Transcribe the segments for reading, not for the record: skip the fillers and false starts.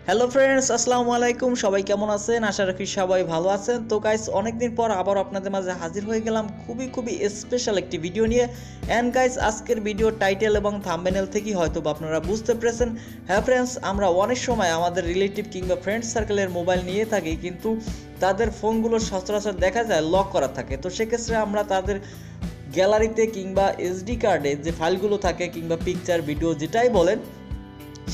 Hello friends, আসসালামু আলাইকুম। সবাই কেমন আছেন? আশা রাখি সবাই ভালো আছেন। তো গাইস, অনেকদিন পর আবার আপনাদের মাঝে হাজির হয়ে গেলাম খুবই স্পেশাল একটি ভিডিও নিয়ে। অ্যান্ড গাইস, আজকের ভিডিও টাইটেল এবং থাম্বনেল থেকেই হয়তো আপনারা বুঝতে পেরেছেন। হ্যাঁ ফ্রেন্ডস, আমরা অনেক সময় আমাদের রিলেটিভ কিংবা ফ্রেন্ড সার্কেলের মোবাইল নিয়ে থাকি, কিন্তু তাদের ফোনগুলো সচরাচর দেখা যায় লক করা থাকে। তো সেক্ষেত্রে আমরা তাদের গ্যালারিতে কিংবা এসডি কার্ডে যে ফাইলগুলো থাকে কিংবা পিকচার ভিডিও যেটাই বলেন,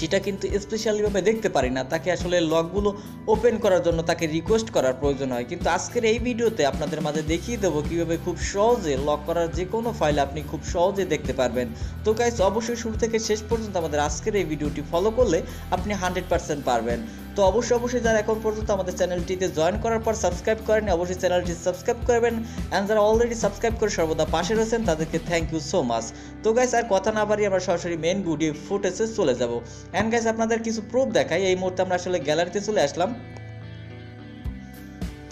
সেটা কিন্তু স্পেশালিভাবে দেখতে পারি না। তাকে আসলে লকগুলো ওপেন করার জন্য তাকে রিকোয়েস্ট করার প্রয়োজন হয়। কিন্তু আজকের এই ভিডিওতে আপনাদের মাঝে দেখিয়ে দেবো কীভাবে খুব সহজে লক করার যে কোনো ফাইল আপনি খুব সহজে দেখতে পারবেন। তো গাইস, অবশ্যই শুরু থেকে শেষ পর্যন্ত আমাদের আজকের এই ভিডিওটি ফলো করলে আপনি 100% পারবেন। তো অবশ্যই যারা এখন পর্যন্ত আমাদের চ্যানেলটিতে জয়েন করার পর সাবস্ক্রাইব করেন, অবশ্যই চ্যানেলটি সাবস্ক্রাইব করবেন। অ্যান্ড যারা অলরেডি সাবস্ক্রাইব করে সর্বদা পাশে রয়েছেন, তাদেরকে থ্যাংক ইউ সো মাচ। তো গাইস, আর কথা না বাড়িয়ে আমরা সরাসরি মেন ভিডিও ফুটেজে চলে যাব। অ্যান্ড গাইস, আপনাদের কিছু প্রুফ দেখাই। এই মুহূর্তে আমরা আসলে গ্যালারিতে চলে আসলাম।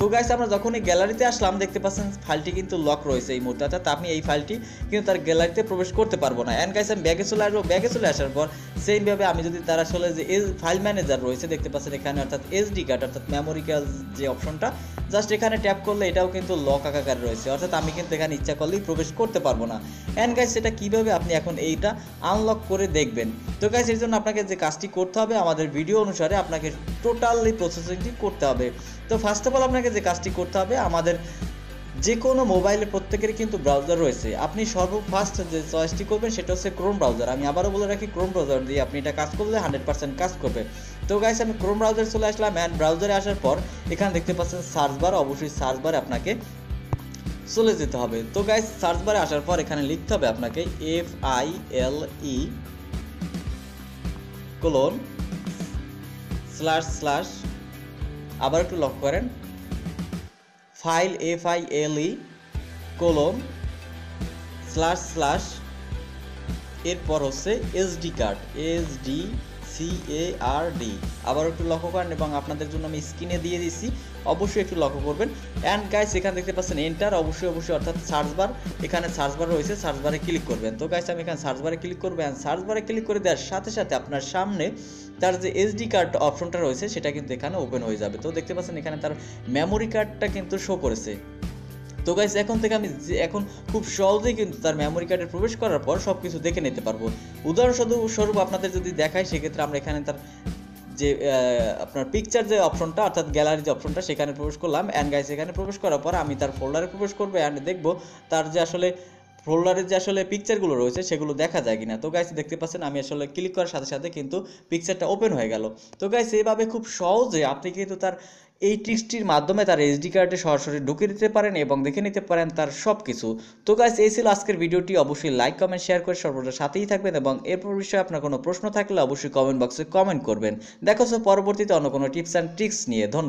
তো গাইস, আমরা যখন এই গ্যালারিতে আসলাম দেখতে পাচ্ছেন ফাইলটি কিন্তু লক রয়েছে এই মুহূর্তে, অর্থাৎ আমি এই ফাইলটি কিন্তু তার গ্যালারিতে প্রবেশ করতে পারবো না। অ্যান্ড গাইস, আমি ব্যাগে চলে আসবো। ব্যাগে চলে আসার পর সেইভাবে আমি যদি তার আসলে যে ফাইল ম্যানেজার রয়েছে দেখতে পাচ্ছেন এখানে, অর্থাৎ এসডি কার্ড অর্থাৎ মেমোরি কার্ড যে অপশনটা, জাস্ট এখানে ট্যাপ করলে এটাও কিন্তু লক আকার রয়েছে, অর্থাৎ আমি কিন্তু এখানে ইচ্ছা করলেই প্রবেশ করতে পারবো না। অ্যান্ড গাইস, সেটা কীভাবে আপনি এখন এইটা আনলক করে দেখবেন? তো গাইস, এর জন্য আপনাকে যে কাজটি করতে হবে, আমাদের ভিডিও অনুসারে আপনাকে টোটালি প্রসেসিংটি করতে হবে। তো ফার্স্ট অফ অল আপনাকে যে কাজটি করতে হবে, আমাদের যে কোনো মোবাইলে প্রত্যেকেরই কিন্তু ব্রাউজার রয়েছে। আপনি সর্বফার্স্ট যে চয়েসটি করবেন সেটা হচ্ছে ক্রোম ব্রাউজার। আমি আবারও বলে রাখি, ক্রোম ব্রাউজার দিয়ে আপনি এটা কাজ করলে 100% কাজ করবে। তো গাইস, আমি ক্রোম ব্রাউজারে চলে আসলাম। অ্যান্ড ব্রাউজারে আসার পর এখানে দেখতে পাচ্ছেন সার্চ বার, অবশ্যই সার্চ বারে আপনাকে চলে যেতে হবে। তো গাইস, সার্চ বারে আসার পর এখানে লিখতে হবে আপনাকে FILE:/ আবার একটু লক করেন, ফাইল FILE:/ এরপর হচ্ছে এসডি কার্ড SDCARD। আবার একটু লক্ষ্য করেন এবং আপনাদের জন্য আমি স্ক্রিনে দিয়ে দিচ্ছি, অবশ্যই একটু লক্ষ্য করবেন। অ্যান্ড গাইস, এখানে দেখতে পাচ্ছেন এন্টার, অবশ্যই অর্থাৎ সার্চ বার, এখানে সার্চ বার রয়েছে, সার্চ বারে ক্লিক করবেন। তো গাইস, আমি এখানে সার্চ বারে ক্লিক করবো। অ্যান্ড সার্চ বারে ক্লিক করে দেওয়ার সাথে সাথে আপনার সামনে তার যে এসডি কার্ড অপশনটা রয়েছে সেটা কিন্তু এখানে ওপেন হয়ে যাবে। তো দেখতে পাচ্ছেন এখানে তার মেমোরি কার্ডটা কিন্তু শো করেছে। তো গাইস, এখন থেকে আমি এখন খুব সহজেই কিন্তু তার মেমোরি কার্ডে প্রবেশ করার পর সব কিছু দেখে নিতে পারবো। উদাহরণস্বরূপ আপনাদের যদি দেখাই, সেক্ষেত্রে আমরা এখানে তার যে আপনার পিকচার যে অপশনটা অর্থাৎ গ্যালারি যে অপশনটা সেখানে প্রবেশ করলাম। অ্যান্ড গাইস, এখানে প্রবেশ করার পর আমি তার ফোল্ডারে প্রবেশ করবো। অ্যান্ড দেখবো তার যে আসলে ফোল্ডারের যে আসলে পিকচারগুলো রয়েছে সেগুলো দেখা যায় কিনা। তো গাইস, দেখতে পাচ্ছেন আমি আসলে ক্লিক করার সাথে সাথে কিন্তু পিকচারটা ওপেন হয়ে গেল। তো গাইস, এইভাবে খুব সহজে আপনি কিন্তু তার এই ট্রিক্সটির মাধ্যমে তার এসডি কার্ডে সরাসরি ঢুকে দিতে পারেন এবং দেখে নিতে পারেন তার সব কিছু। তো গাইস, এই ছিল আজকের ভিডিওটি। অবশ্যই লাইক কমেন্ট শেয়ার করে সর্বদা সাথেই থাকবেন এবং এরপর বিষয়ে আপনার কোনো প্রশ্ন থাকলে অবশ্যই কমেন্ট বক্সে কমেন্ট করবেন। দেখা হচ্ছে পরবর্তীতে অন্য কোনো টিপস অ্যান্ড ট্রিক্স নিয়ে। ধন্যবাদ।